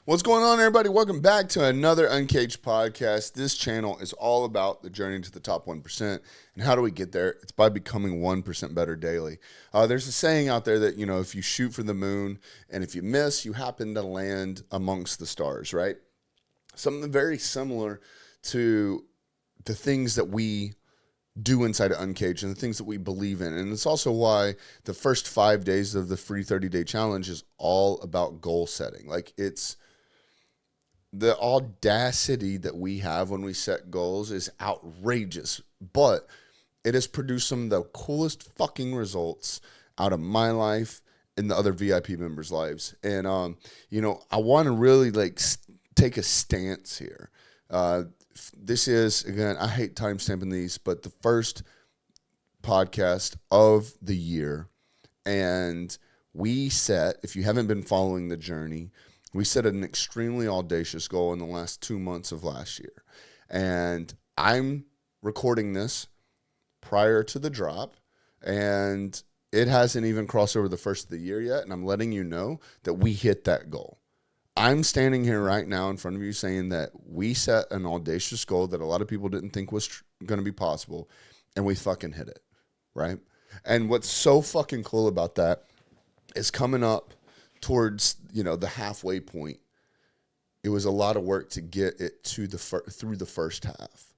What's going on, everybody? Welcome back to another Uncaged podcast. This channel is all about the journey to the top 1%. And how do we get there? It's by becoming 1% better daily. There's a saying out there that, if you shoot for the moon and if you miss, you happen to land amongst the stars, right? Something very similar to the things that we do inside of Uncaged and the things that we believe in. And it's also why the first 5 days of the free 30-day challenge is all about goal setting. Like, it's the audacity that we have when we set goals is outrageous, but it has produced some of the coolest fucking results out of my life and the other VIP members' lives. And, I want to really take a stance here. This is, again, I hate timestamping these, but the first podcast of the year. And we set, if you haven't been following the journey, we set an extremely audacious goal in the last 2 months of last year. And I'm recording this prior to the drop, and it hasn't even crossed over the first of the year yet. And I'm letting you know that we hit that goal. I'm standing here right now in front of you saying that we set an audacious goal that a lot of people didn't think was going to be possible, and we fucking hit it, right? And what's so fucking cool about that is coming up towards, the halfway point. It was a lot of work to get it to through the first half.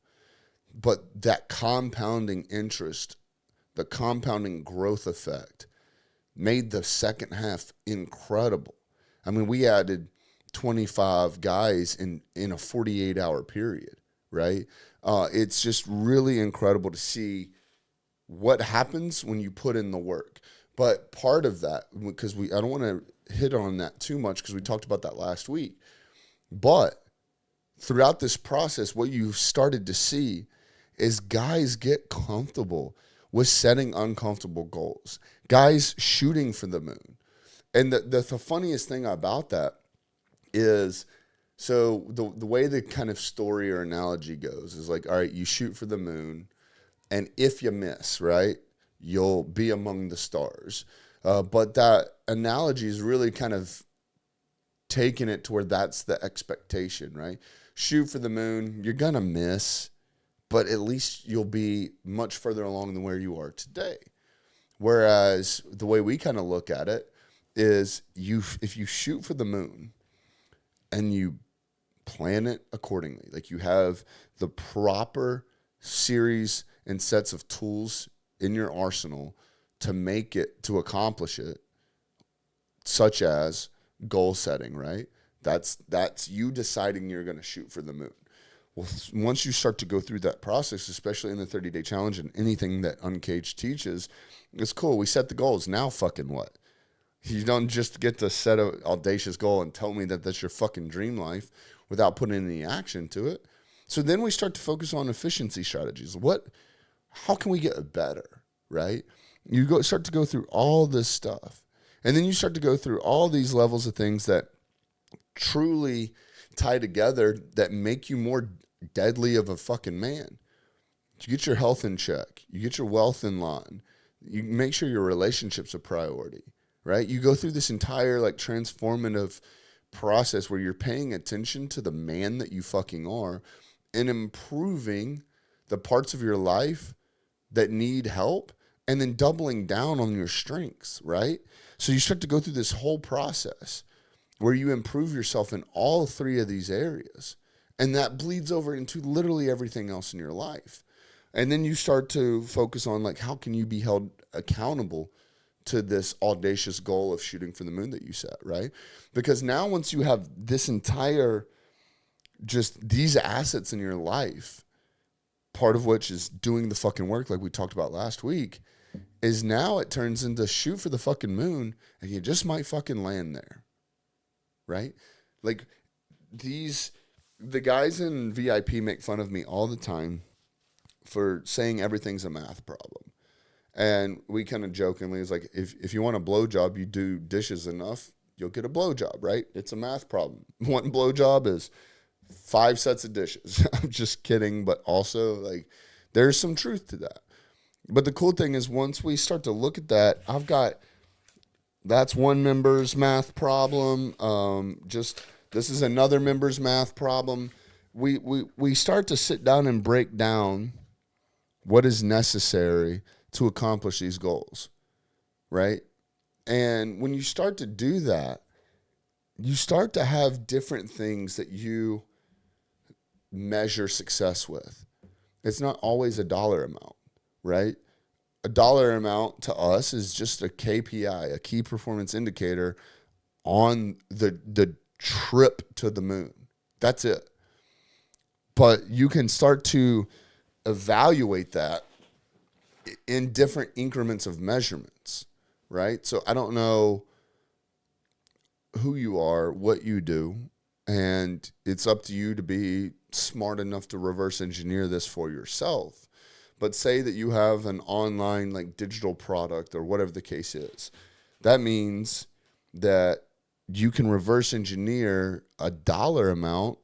But that compounding interest, the compounding growth effect made the second half incredible. I mean, we added 25 guys in a 48-hour period, right? It's just really incredible to see what happens when you put in the work. But part of that, because I don't want to hit on that too much because we talked about that last week, but throughout this process, what you've started to see is guys get comfortable with setting uncomfortable goals, guys shooting for the moon. And the funniest thing about that is, so the way the kind of story or analogy goes is like, all right, you shoot for the moon, and if you miss, right, you'll be among the stars. But that analogy is really kind of taking it to where that's the expectation, right? Shoot for the moon, you're going to miss, but at least you'll be much further along than where you are today. Whereas the way we kind of look at it is if you shoot for the moon and you plan it accordingly, like you have the proper series and sets of tools in your arsenal to accomplish it, such as goal setting, right? That's you deciding you're going to shoot for the moon. Well, once you start to go through that process, especially in the 30-day challenge and anything that Uncaged teaches, it's cool. We set the goals. Now fucking what? You don't just get to set an audacious goal and tell me that that's your fucking dream life without putting any action to it. So then we start to focus on efficiency strategies. How can we get better, right? You start to go through all this stuff. And then you start to go through all these levels of things that truly tie together that make you more deadly of a fucking man. You get your health in check. You get your wealth in line. You make sure your relationship's a priority, right? You go through this entire transformative process where you're paying attention to the man that you fucking are and improving the parts of your life that need help, and then doubling down on your strengths, right? So you start to go through this whole process where you improve yourself in all three of these areas. And that bleeds over into literally everything else in your life. And then you start to focus on how can you be held accountable to this audacious goal of shooting for the moon that you set, right? Because now once you have this entire, just these assets in your life, part of which is doing the fucking work like we talked about last week, is now it turns into shoot for the fucking moon and you just might fucking land there, right? The guys in VIP make fun of me all the time for saying everything's a math problem. And we kind of jokingly, it's like, if you want a blowjob, you do dishes enough, you'll get a blowjob, right? It's a math problem. One blowjob is 5 sets of dishes. I'm just kidding, but also there's some truth to that. But the cool thing is once we start to look at that, that's one member's math problem. Just This is another members math problem. We start to sit down and break down what is necessary to accomplish these goals, right? And when you start to do that, you start to have different things that you measure success with. It's not always a dollar amount, right? A dollar amount to us is just a KPI, a key performance indicator on the trip to the moon. That's it. But you can start to evaluate that in different increments of measurements, right? So I don't know who you are, what you do, and it's up to you to be smart enough to reverse engineer this for yourself. But say that you have an online like digital product or whatever the case is. That means that you can reverse engineer a dollar amount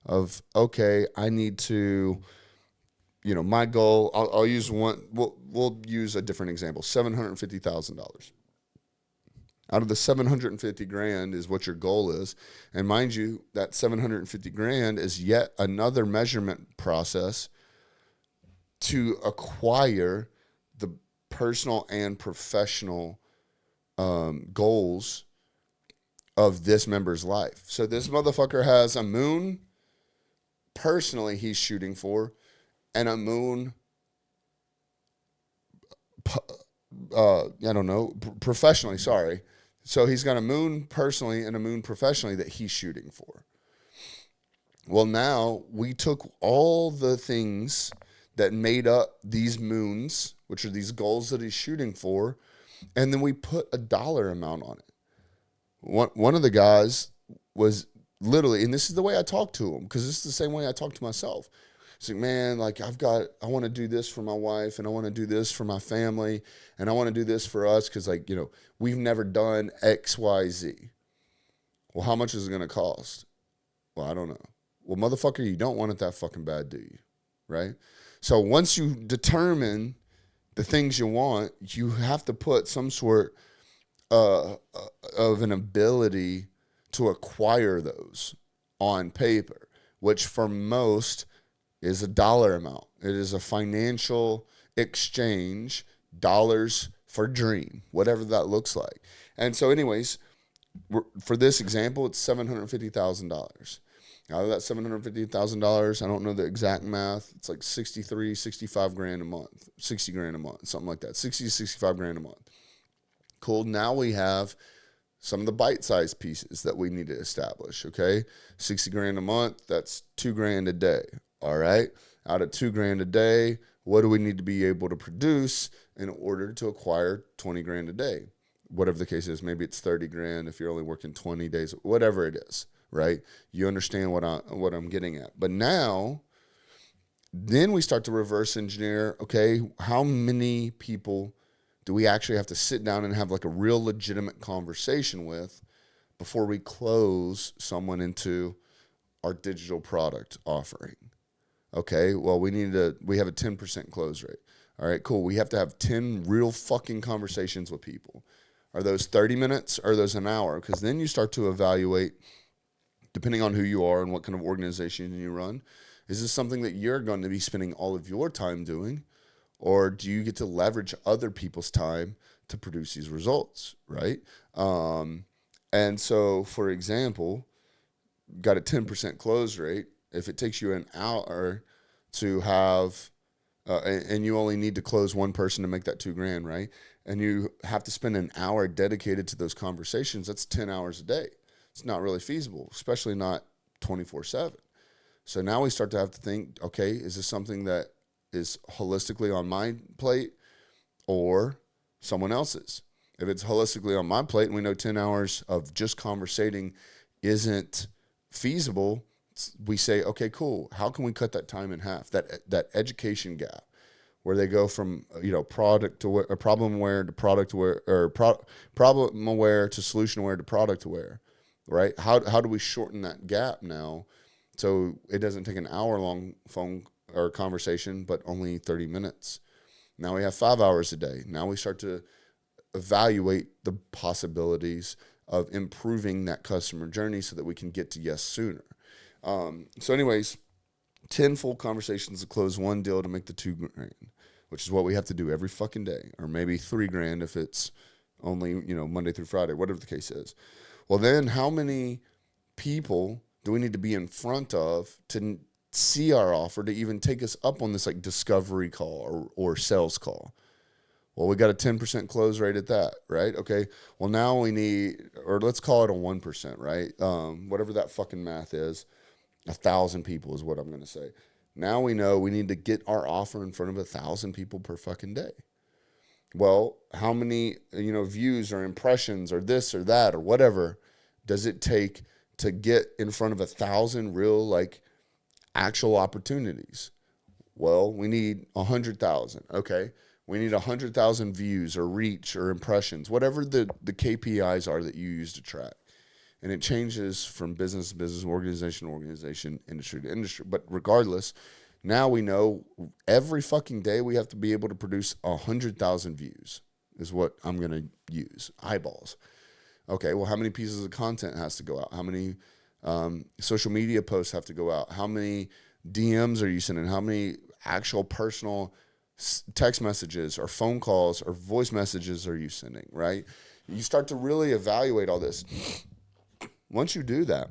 of, okay, I need to, my goal, I'll use one, we'll use a different example, $750,000. Out of the 750 grand is what your goal is. And mind you, that 750 grand is yet another measurement process to acquire the personal and professional goals of this member's life. So this motherfucker has a moon personally he's shooting for, and a moon, professionally, sorry. So he's got a moon personally and a moon professionally that he's shooting for. Well, now we took all the things that made up these moons, which are these goals that he's shooting for, and then we put a dollar amount on it. One of the guys was literally, and this is the way I talk to him, because this is the same way I talk to myself. It's like, man, like I want to do this for my wife, and I want to do this for my family, and I want to do this for us because, we've never done X, Y, Z. Well, how much is it going to cost? Well, I don't know. Well, motherfucker, you don't want it that fucking bad, do you? Right? So once you determine the things you want, you have to put some sort of an ability to acquire those on paper, which for most is a dollar amount. It is a financial exchange, dollars for dream, whatever that looks like. And so anyways, for this example, it's $750,000. Out of that $750,000, I don't know the exact math. It's like 65 grand a month, 60 grand a month, something like that. 60 to 65 grand a month. Cool. Now we have some of the bite-sized pieces that we need to establish, okay? 60 grand a month, that's 2 grand a day, all right? Out of 2 grand a day, what do we need to be able to produce in order to acquire 20 grand a day? Whatever the case is, maybe it's 30 grand if you're only working 20 days, whatever it is, right? You understand what I'm getting at. But now, then we start to reverse engineer, okay, how many people do we actually have to sit down and have like a real legitimate conversation with before we close someone into our digital product offering? Okay, well, we have a 10% close rate. All right, cool. We have to have 10 real fucking conversations with people. Are those 30 minutes or are those an hour? Because then you start to evaluate, depending on who you are and what kind of organization you run, is this something that you're going to be spending all of your time doing? Or do you get to leverage other people's time to produce these results, right? And so, for example, got a 10% close rate. If it takes you an hour to have, and you only need to close one person to make that 2 grand, right? And you have to spend an hour dedicated to those conversations, that's 10 hours a day. It's not really feasible, especially not 24/7. So now we start to have to think, okay, is this something that is holistically on my plate or someone else's? If it's holistically on my plate and we know 10 hours of just conversating isn't feasible, we say, okay, cool. How can we cut that time in half? That education gap where they go from, product to problem aware to product aware, or problem aware to solution aware to product aware, right? How do we shorten that gap now so it doesn't take an hour-long phone or conversation, but only 30 minutes? Now we have 5 hours a day. Now we start to evaluate the possibilities of improving that customer journey so that we can get to yes sooner. So anyways, 10 full conversations to close one deal to make the $2,000, which is what we have to do every fucking day, or maybe $3,000 if it's only, Monday through Friday, whatever the case is. Well, then how many people do we need to be in front of to see our offer to even take us up on this like discovery call or sales call? Well, we got a 10% close rate at that, right? Okay. Well, now we need, or let's call it a 1%, right? Whatever that fucking math is, 1,000 people is what I'm going to say. Now we know we need to get our offer in front of 1,000 people per fucking day. Well, how many, views or impressions or this or that or whatever does it take to get in front of 1,000 real, like, actual opportunities? Well, we need 100,000. Okay. We need 100,000 views or reach or impressions, whatever the KPIs are that you use to track. And it changes from business to business, organization to organization, industry to industry. But regardless, now we know every fucking day we have to be able to produce 100,000 views is what I'm going to use. Eyeballs. Okay, well, how many pieces of content has to go out? How many social media posts have to go out? How many DMs are you sending? How many actual personal text messages or phone calls or voice messages are you sending, right? You start to really evaluate all this. Once you do that,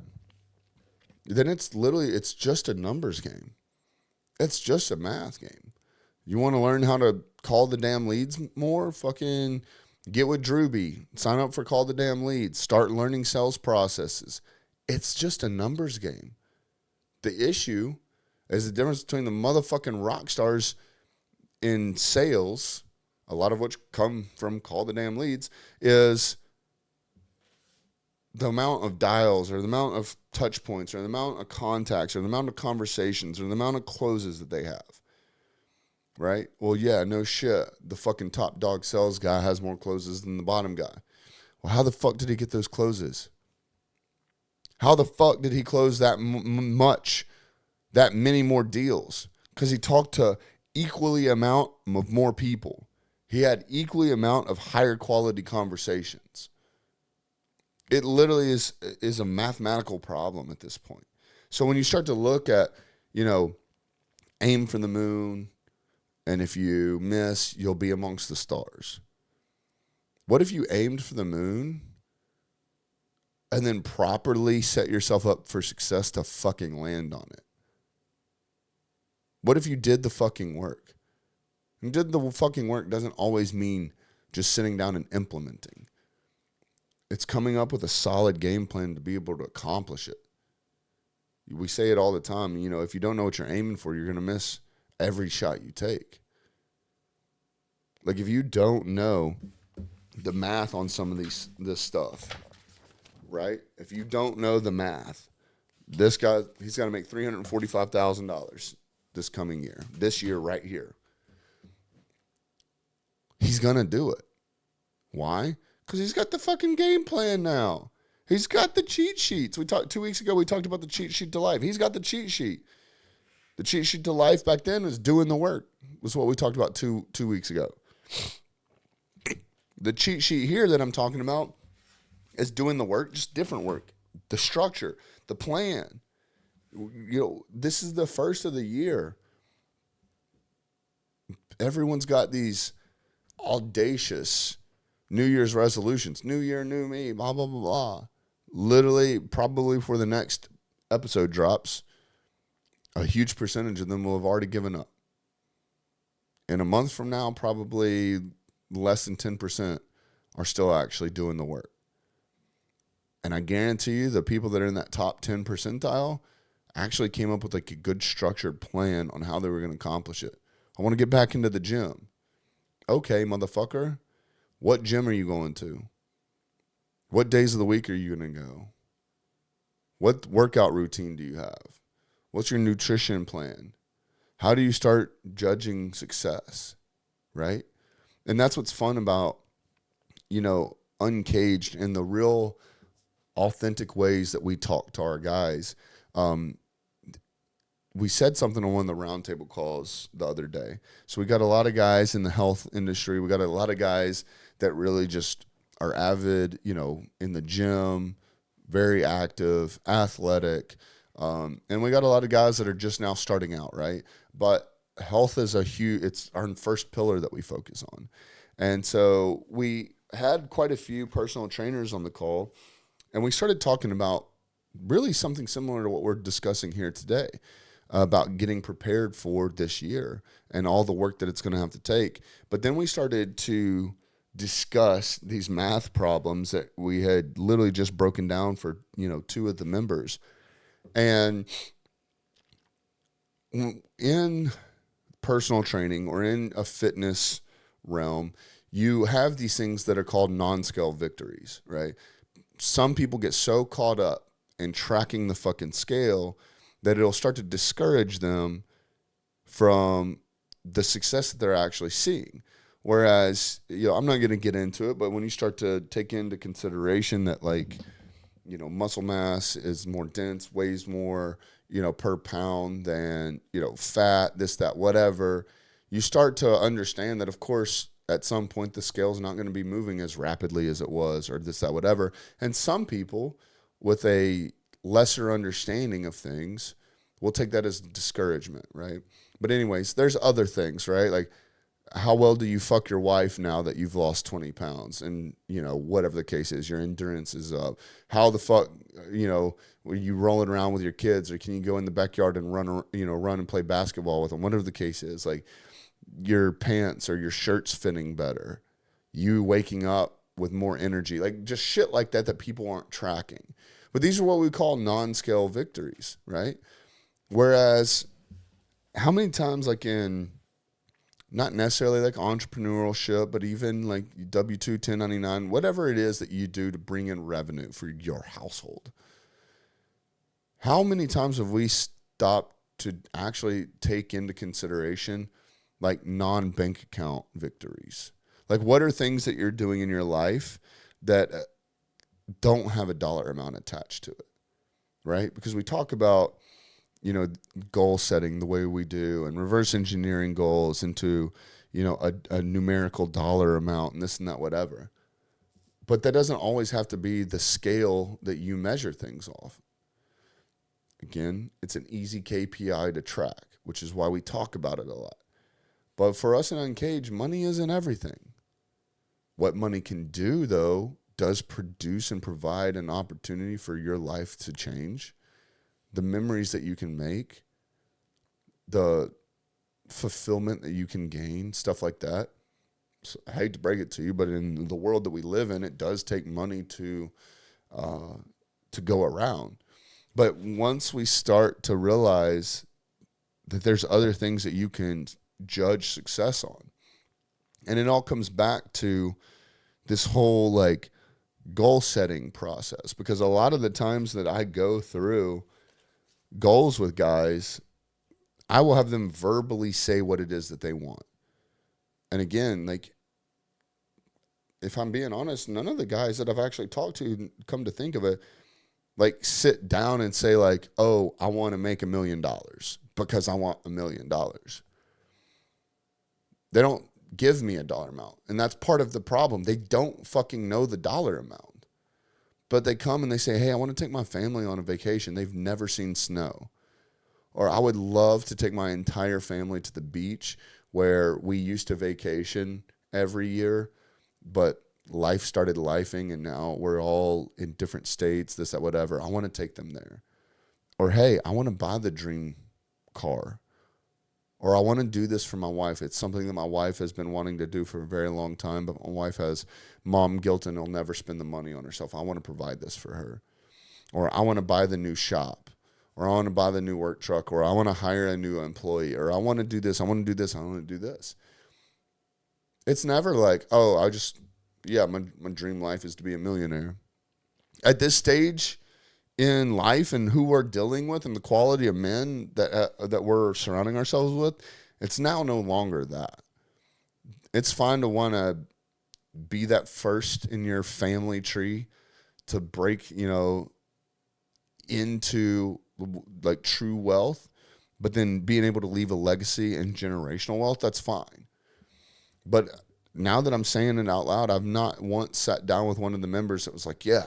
then it's just a numbers game. It's just a math game. You want to learn how to call the damn leads more? Fucking get with Drewby. Sign up for Call the Damn Leads. Start learning sales processes. It's just a numbers game. The issue is the difference between the motherfucking rock stars in sales, a lot of which come from Call the Damn Leads, is the amount of dials or the amount of touch points or the amount of contacts or the amount of conversations or the amount of closes that they have, right? Well, yeah, no shit. The fucking top dog sales guy has more closes than the bottom guy. Well, how the fuck did he get those closes? How the fuck did he close that that many more deals? Because he talked to equally amount of more people. He had equally amount of higher quality conversations. It literally is a mathematical problem at this point. So when you start to look at, aim for the moon, and if you miss, you'll be amongst the stars. What if you aimed for the moon and then properly set yourself up for success to fucking land on it? What if you did the fucking work? And did the fucking work doesn't always mean just sitting down and implementing. It's coming up with a solid game plan to be able to accomplish it. We say it all the time, if you don't know what you're aiming for, you're going to miss every shot you take. Like if you don't know the math on some of this stuff, right? If you don't know the math, this guy, he's got to make $345,000 this coming year, this year right here. He's going to do it. Why? Because he's got the fucking game plan now. He's got the cheat sheets. 2 weeks ago, we talked about the cheat sheet to life. He's got the cheat sheet. The cheat sheet to life back then was doing the work. Was what we talked about two weeks ago. The cheat sheet here that I'm talking about is doing the work, just different work. The structure, the plan. This is the first of the year. Everyone's got these audacious New Year's resolutions. New year, new me, blah, blah, blah, blah. Literally, probably before the next episode drops, a huge percentage of them will have already given up. In a month from now, probably less than 10% are still actually doing the work. And I guarantee you the people that are in that top 10 percentile actually came up with like a good structured plan on how they were going to accomplish it. I want to get back into the gym. Okay, motherfucker. What gym are you going to? What days of the week are you going to go? What workout routine do you have? What's your nutrition plan? How do you start judging success, right? And that's what's fun about, Uncaged and the real authentic ways that we talk to our guys. We said something on one of the roundtable calls the other day. So we got a lot of guys in the health industry. We got a lot of guys that really just are avid, in the gym, very active, athletic. And we got a lot of guys that are just now starting out, right? But health is it's our first pillar that we focus on. And so we had quite a few personal trainers on the call, and we started talking about really something similar to what we're discussing here today, about getting prepared for this year and all the work that it's going to have to take. But then we started to discuss these math problems that we had literally just broken down for, two of the members. And in personal training or in a fitness realm, you have these things that are called non-scale victories, right? Some people get so caught up in tracking the fucking scale that it'll start to discourage them from the success that they're actually seeing. Whereas, I'm not going to get into it, but when you start to take into consideration that, like, muscle mass is more dense, weighs more, per pound than, fat, this, that, whatever, you start to understand that, of course, at some point the scale's not going to be moving as rapidly as it was, or this, that, whatever. And some people with a lesser understanding of things will take that as discouragement, right? But anyways, there's other things, right? Like, how well do you fuck your wife now that you've lost 20 pounds? And, whatever the case is, your endurance is up. How the fuck, were you rolling around with your kids, or can you go in the backyard and run and play basketball with them? Whatever the case is, like, your pants or your shirt's fitting better, you waking up with more energy, like just shit like that people aren't tracking. But these are what we call non-scale victories, right? Whereas, how many times, like, in not necessarily like entrepreneurship, but even like W-2, 1099, whatever it is that you do to bring in revenue for your household, how many times have we stopped to actually take into consideration like non-bank account victories? Like, what are things that you're doing in your life that don't have a dollar amount attached to it, right? Because we talk about, goal setting the way we do, and reverse engineering goals into, a numerical dollar amount and this and that, whatever. But that doesn't always have to be the scale that you measure things off. Again, it's an easy KPI to track, which is why we talk about it a lot. But for us in Uncaged, money isn't everything. What money can do, though, does produce and provide an opportunity for your life to change. The memories that you can make, the fulfillment that you can gain, stuff like that. So I hate to break it to you, but in the world that we live in, it does take money to go around. But once we start to realize that there's other things that you can judge success on, and it all comes back to this whole like goal setting process, because a lot of the times that I go through goals with guys, I will have them verbally say what it is that they want. And again, like, if I'm being honest, none of the guys that I've actually talked to, come to think of it, like, sit down and say like, oh, I want to make $1 million because I want $1 million. They don't give me a dollar amount. And that's part of the problem. They don't fucking know the dollar amount. But they come and they say, hey, I want to take my family on a vacation. They've never seen snow. Or I would love to take my entire family to the beach where we used to vacation every year, but life started lifing and now we're all in different states, this, that, whatever. I want to take them there. Or, hey, I want to buy the dream car. Or I want to do this for my wife. It's something that my wife has been wanting to do for a very long time, but my wife has mom guilt and will never spend the money on herself. I want to provide this for her. Or I want to buy the new shop. Or I want to buy the new work truck. Or I want to hire a new employee. Or I want to do this. I want to do this. I want to do this. It's never like, oh, my dream life is to be a millionaire. At this stage in life and who we're dealing with and the quality of men that we're surrounding ourselves with, it's now no longer that. It's fine to want to be that first in your family tree to break, into like true wealth, but then being able to leave a legacy and generational wealth, that's fine. But now that I'm saying it out loud, I've not once sat down with one of the members that was like, yeah,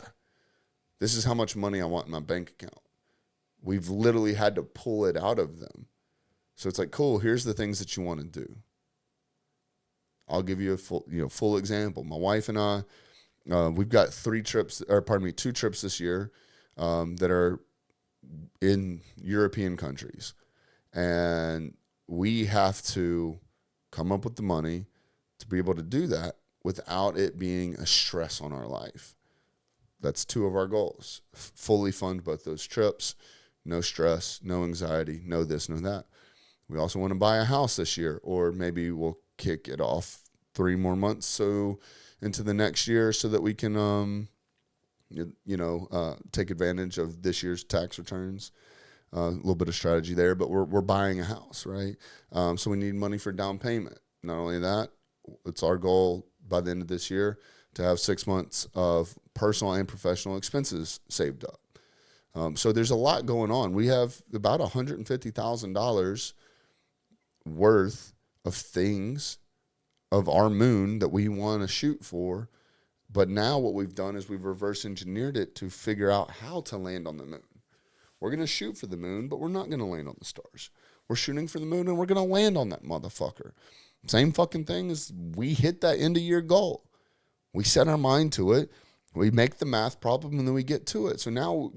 this is how much money I want in my bank account. We've literally had to pull it out of them. So it's like, cool, here's the things that you want to do. I'll give you a full example. My wife and I, we've got 2 trips this year that are in European countries. And we have to come up with the money to be able to do that without it being a stress on our life. That's 2 of our goals. Fully fund both those trips. No stress, no anxiety, no this, no that. We also want to buy a house this year, or maybe we'll kick it off 3 more months so into the next year so that we can, take advantage of this year's tax returns. A little bit of strategy there, but we're buying a house, right? So we need money for down payment. Not only that, it's our goal by the end of this year to have 6 months of personal and professional expenses saved up. So there's a lot going on. We have about $150,000 worth of things of our moon that we want to shoot for. But now what we've done is we've reverse engineered it to figure out how to land on the moon. We're going to shoot for the moon, but we're not going to land on the stars. We're shooting for the moon, and we're going to land on that motherfucker. Same fucking thing as we hit that end of year goal. We set our mind to it. We make the math problem, and then we get to it. So now,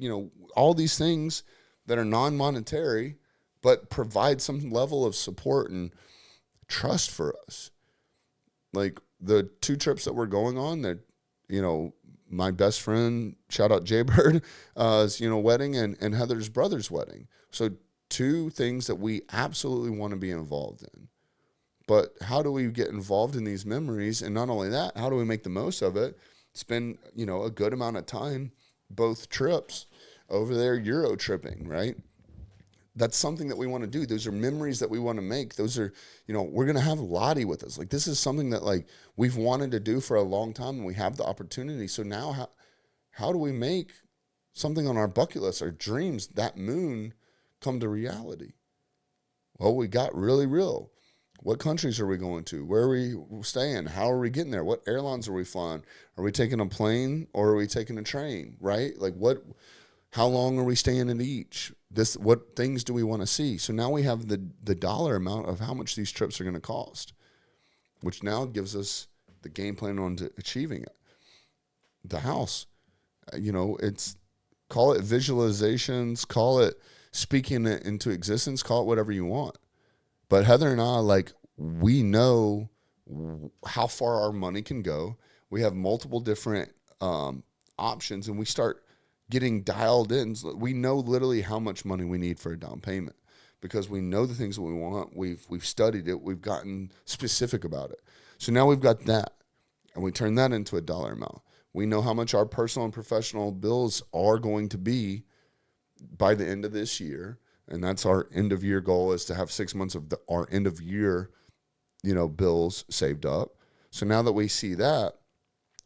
all these things that are non-monetary but provide some level of support and trust for us. Like the 2 trips that we're going on that, my best friend, shout out Jaybird, wedding and Heather's brother's wedding. So 2 things that we absolutely want to be involved in. But how do we get involved in these memories? And not only that, how do we make the most of it? Spend, a good amount of time, both trips over there, Euro tripping, right? That's something that we want to do. Those are memories that we want to make. Those are, we're going to have Lottie with us. Like, this is something that, we've wanted to do for a long time, and we have the opportunity. So now how do we make something on our bucket list, our dreams, that moon, come to reality? Well, we got really real. What countries are we going to? Where are we staying? How are we getting there? What airlines are we flying? Are we taking a plane or are we taking a train, right? How long are we staying in each? What things do we want to see? So now we have the dollar amount of how much these trips are going to cost, which now gives us the game plan on to achieving it. The house, call it visualizations, call it speaking it into existence, call it whatever you want. But Heather and I, we know how far our money can go. We have multiple different options, and we start getting dialed in. We know literally how much money we need for a down payment because we know the things that we want. We've studied it. We've gotten specific about it. So now we've got that, and we turn that into a dollar amount. We know how much our personal and professional bills are going to be by the end of this year. And that's our end of year goal, is to have 6 months of our end of year, bills saved up. So now that we see that,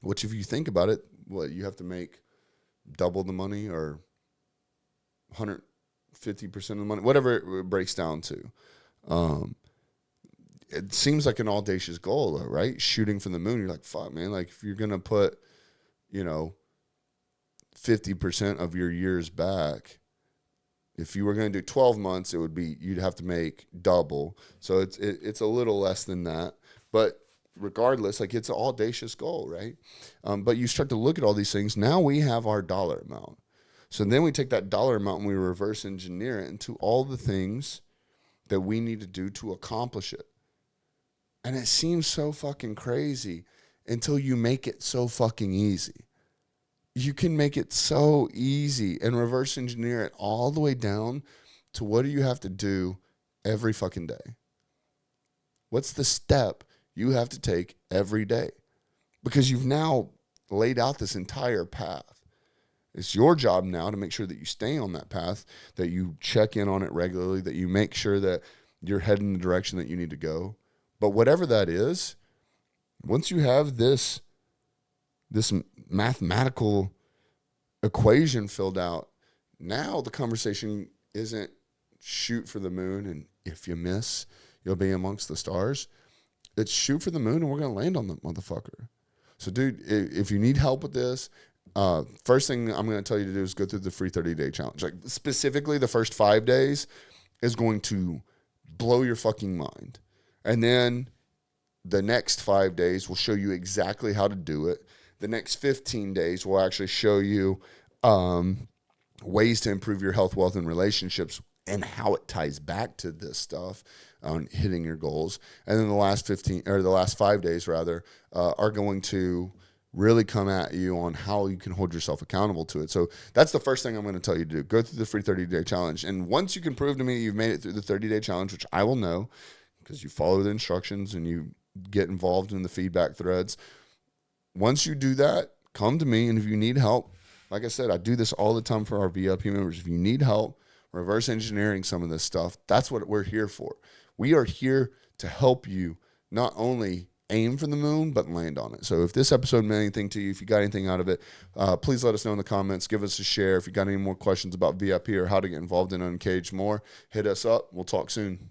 which if you think about it, you have to make double the money or 150% of the money, whatever it breaks down to. It seems like an audacious goal, though, right? Shooting for the moon. You're like, fuck, man. If you're going to put, 50% of your years back, if you were going to do 12 months, you'd have to make double. So it's a little less than that. But regardless, it's an audacious goal, right? But you start to look at all these things. Now we have our dollar amount. So then we take that dollar amount and we reverse engineer it into all the things that we need to do to accomplish it. And it seems so fucking crazy until you make it so fucking easy. You can make it so easy and reverse engineer it all the way down to what do you have to do every fucking day? What's the step you have to take every day? Because you've now laid out this entire path. It's your job now to make sure that you stay on that path, that you check in on it regularly, that you make sure that you're heading in the direction that you need to go. But whatever that is, once you have this mathematical equation filled out, now the conversation isn't shoot for the moon and if you miss, you'll be amongst the stars. It's shoot for the moon, and we're going to land on the motherfucker. So, dude, if you need help with this, first thing I'm going to tell you to do is go through the free 30-day challenge. Like, specifically, the first 5 days is going to blow your fucking mind. And then the next 5 days will show you exactly how to do it. The next 15 days will actually show you ways to improve your health, wealth, and relationships and how it ties back to this stuff on hitting your goals. And then the last 5 days rather, are going to really come at you on how you can hold yourself accountable to it. So that's the first thing I'm going to tell you to do. Go through the free 30-day challenge. And once you can prove to me you've made it through the 30-day challenge, which I will know because you follow the instructions and you get involved in the feedback threads. Once you do that, come to me. And if you need help, like I said, I do this all the time for our VIP members. If you need help reverse engineering some of this stuff, that's what we're here for. We are here to help you not only aim for the moon, but land on it. So if this episode meant anything to you, if you got anything out of it, please let us know in the comments. Give us a share. If you got any more questions about VIP or how to get involved in Uncaged more, hit us up. We'll talk soon.